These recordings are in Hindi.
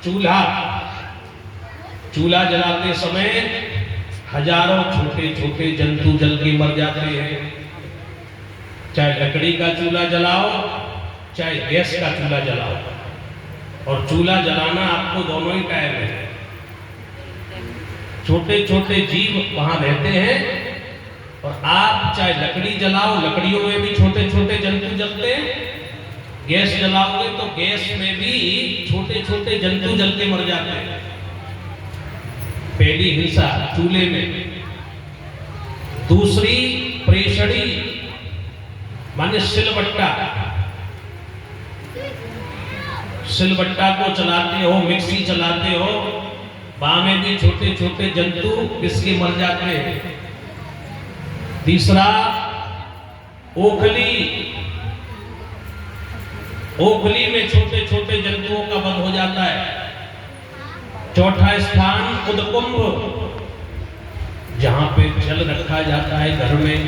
चूल्हा चूल्हा जलाते समय हजारों छोटे छोटे जंतु जल के मर जाते हैं। चाहे लकड़ी का चूल्हा जलाओ, चाहे गैस का चूल्हा जलाओ, और चूल्हा जलाना आपको दोनों ही टाइम है। छोटे छोटे जीव वहां रहते हैं, और आप चाहे लकड़ी जलाओ, लकड़ियों में भी छोटे छोटे जंतु जलते हैं। गैस जलाओगे तो गैस में भी छोटे छोटे जंतु जल के मर जाते हैं। पहली हिंसा चूल्हे में। दूसरी प्रेषणी माने सिलबट्टा। सिलबट्टा को चलाते हो, मिक्सी चलाते हो, वहां में भी छोटे छोटे जंतु किसके मर जाते हैं। तीसरा ओखली। ओखली में छोटे छोटे जंतुओं का वध हो जाता है। चौथा स्थान उदकुंभ, जहां पे जल रखा जाता है घर में।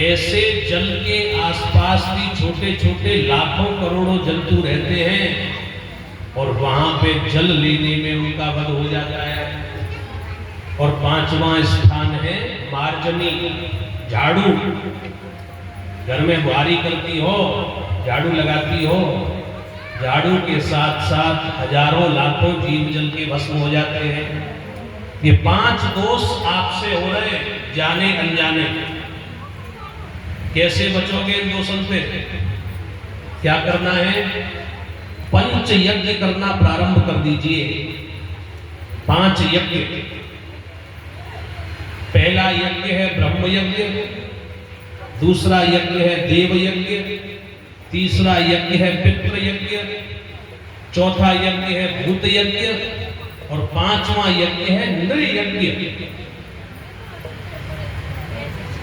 ऐसे जल के आसपास भी छोटे छोटे लाखों करोड़ों जंतु रहते हैं, और वहां पे जल लेने में उनका वध हो जाता है। और पांचवा स्थान है मार्जनी, झाड़ू। घर में बुहारी करती हो, झाड़ू लगाती हो, झाड़ू के साथ साथ हजारों लाखों जीव जल के भस्म हो जाते हैं। ये 5 दोष आपसे हो रहे जाने अनजाने। कैसे बचोगे इन दोषों से? क्या करना है? पंच यज्ञ करना प्रारंभ कर दीजिए। 5 यज्ञ। पहला यज्ञ है ब्रह्म यज्ञ, दूसरा यज्ञ है देव यज्ञ, तीसरा यज्ञ है पितृ यज्ञ, चौथा यज्ञ है भूत यज्ञ, और 5वां यज्ञ है नृ यज्ञ।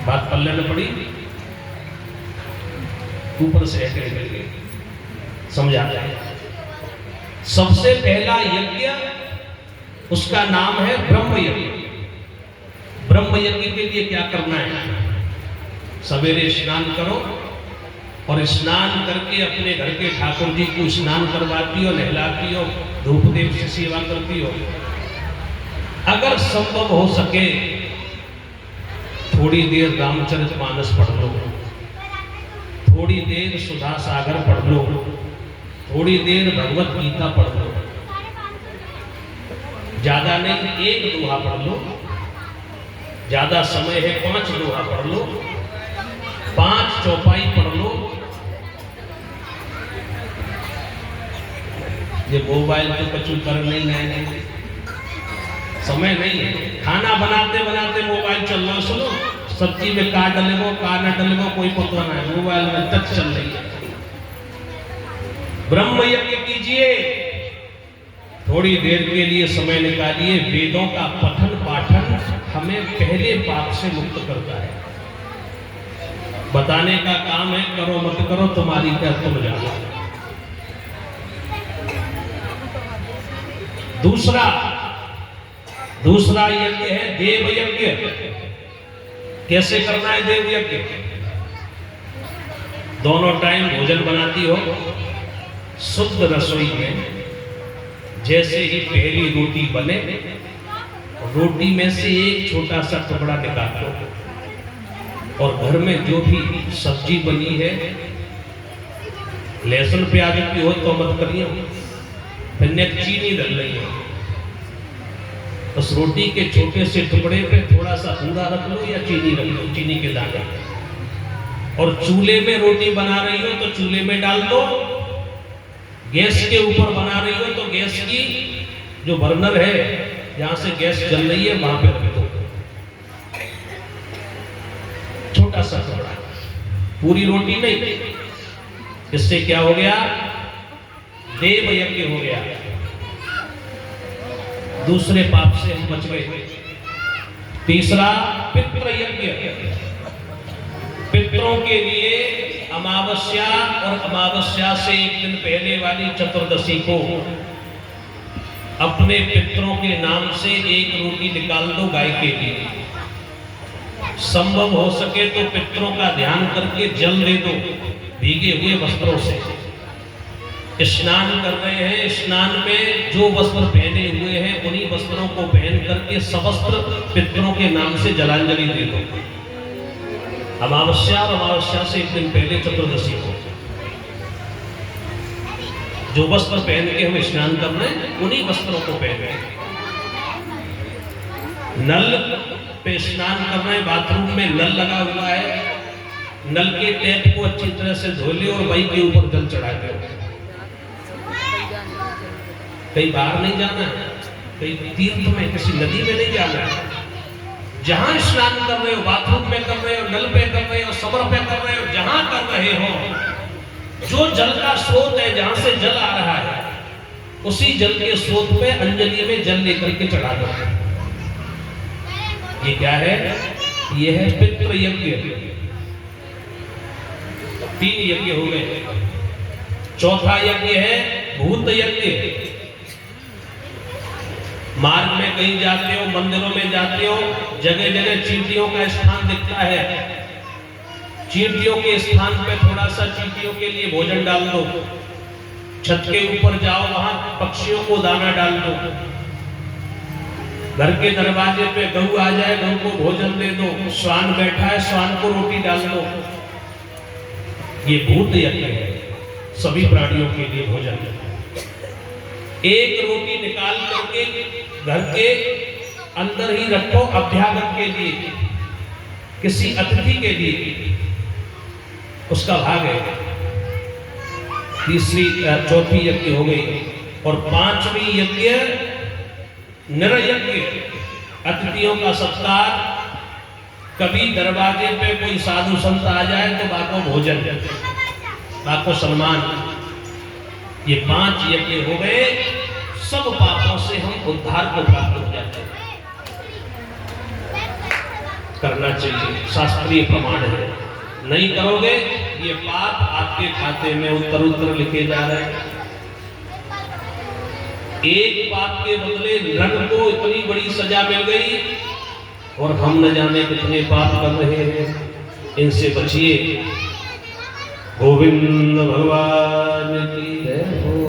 बात पल्ले में पड़ी, ऊपर से करके समझा जाए। सबसे पहला यज्ञ, उसका नाम है ब्रह्म यज्ञ। ब्रह्म यज्ञ के लिए क्या करना है? सवेरे स्नान करो, और स्नान करके अपने घर के ठाकुर जी को स्नान करवाती हो, नहलाती हो, धूप दीप से सेवा करती हो। अगर संभव हो सके थोड़ी देर रामचरितमानस पढ़ लो, थोड़ी देर सुधा सागर पढ़ लो, थोड़ी देर भगवत गीता पढ़ लो। ज्यादा नहीं, 1 दोहा पढ़ लो। ज्यादा समय है 5 दोहा पढ़ लो, 5 चौपाई पढ़ लो। ये मोबाइल पे कुछ कर नहीं, समय नहीं है। खाना बनाते बनाते मोबाइल चल रहा, सुनो, सब्जी में का डलेगो का न डलेगो कोई पता नहीं, मोबाइल में तक चल रही है। ब्रह्म यज्ञ कीजिए, थोड़ी देर के लिए समय निकालिए। वेदों का पठन पाठन हमें पहले पाप से मुक्त करता है। बताने का काम है, करो मत करो तुम्हारी क्या, तुम जानो। दूसरा यज्ञ है देव यज्ञ। कैसे करना है देव यज्ञ? दोनों टाइम भोजन बनाती हो, शुद्ध रसोई में। जैसे ही पहली रोटी बने, रोटी में से एक छोटा सा टुकड़ा निकाल लो, और घर में जो भी सब्जी बनी है, लहसुन प्याज की हो तो मत करिए, फिर चीनी डाल रही है, उस रोटी के छोटे से टुकड़े पे थोड़ा सा पूरा रख लो या चीनी रख लो, चीनी के दाने। और चूल्हे में रोटी बना रही हो तो चूल्हे में डाल दो। गैस के ऊपर बना रही हो तो गैस की जो बर्नर है, जहां से गैस जल रही है, वहां पे रख दो छोटा सा टुकड़ा, पूरी रोटी नहीं। इससे क्या हो गया? देव यज्ञ हो गया। दूसरे पाप से हम बच गए। तीसरा पितृ यज्ञ। पितरों के लिए अमावस्या और अमावस्या से 1 दिन पहले वाली चतुर्दशी को अपने पितरों के नाम से 1 रोटी निकाल दो गाय के लिए। संभव हो सके तो पितरों का ध्यान करके जल दे दो भीगे हुए वस्त्रों से। स्नान कर रहे हैं, स्नान में जो वस्त्र पहने हुए हैं उन्हीं वस्त्रों को पहन करके सवस्त्र पितरों के नाम से जलांजलि दे दो। अमावस्या और अमावस्या से एक दिन पहले चतुर्दशी को जो वस्त्र पहन के हम स्नान कर रहे हैं उन्हीं वस्त्रों को पहने। नल पे स्नान कर रहे हैं, बाथरूम में नल लगा हुआ है, नल के टैप को अच्छी तरह से धो ले और वही के ऊपर जल चढ़ा दो। कहीं बाहर नहीं जाना है, कहीं तीर्थ में किसी नदी में नहीं जाना है, जहां स्नान कर रहे हो, बाथरूम में कर रहे हो, नल पे कर रहे हो, सबर पे कर रहे हो, जहां कर रहे हो, जो जल का स्रोत है, जहां से जल आ रहा है, उसी जल के स्रोत पे अंजलि में जल लेकर के चढ़ा दो। ये क्या है? ये है पितृ यज्ञ। 3 यज्ञ हो गए। चौथा यज्ञ है भूत यज्ञ। मार्ग में कहीं जाते हो, मंदिरों में जाते हो, जगह जगह चींटियों का स्थान दिखता है। चींटियों के स्थान पे थोड़ा सा चींटियों के लिए भोजन डाल दो। छत के ऊपर जाओ, वहां पक्षियों को दाना डाल दो। घर के दरवाजे पे गऊ आ जाए, गऊ को भोजन दे दो। श्वान बैठा है, श्वान को रोटी डाल दो। ये भूत यज्ञ है, सभी प्राणियों के लिए भोजन। एक रोटी निकाल करके घर के अंदर ही रखो, अभ्यागत के लिए, किसी अतिथि के लिए उसका भाग है। चौथी यज्ञ हो गई। और 5वीं यज्ञ निरयज्ञ, अतिथियों का सत्कार। कभी दरवाजे पे कोई साधु संत आ जाए तो बाको भोजन, बाको सम्मान। ये 5 यज्ञ हो गए। सब पापों से हम उद्धार को प्राप्त हो जाते हैं। करना चाहिए, शास्त्रीय प्रमाण है। नहीं करोगे ये पाप आपके खाते में उत्तर उत्तर लिखे जा रहे हैं। एक पाप के बदले नरक को इतनी बड़ी सजा मिल गई और हम न जाने कितने पाप कर रहे हैं। इनसे बचिए। गोविंद भगवान की जय हो।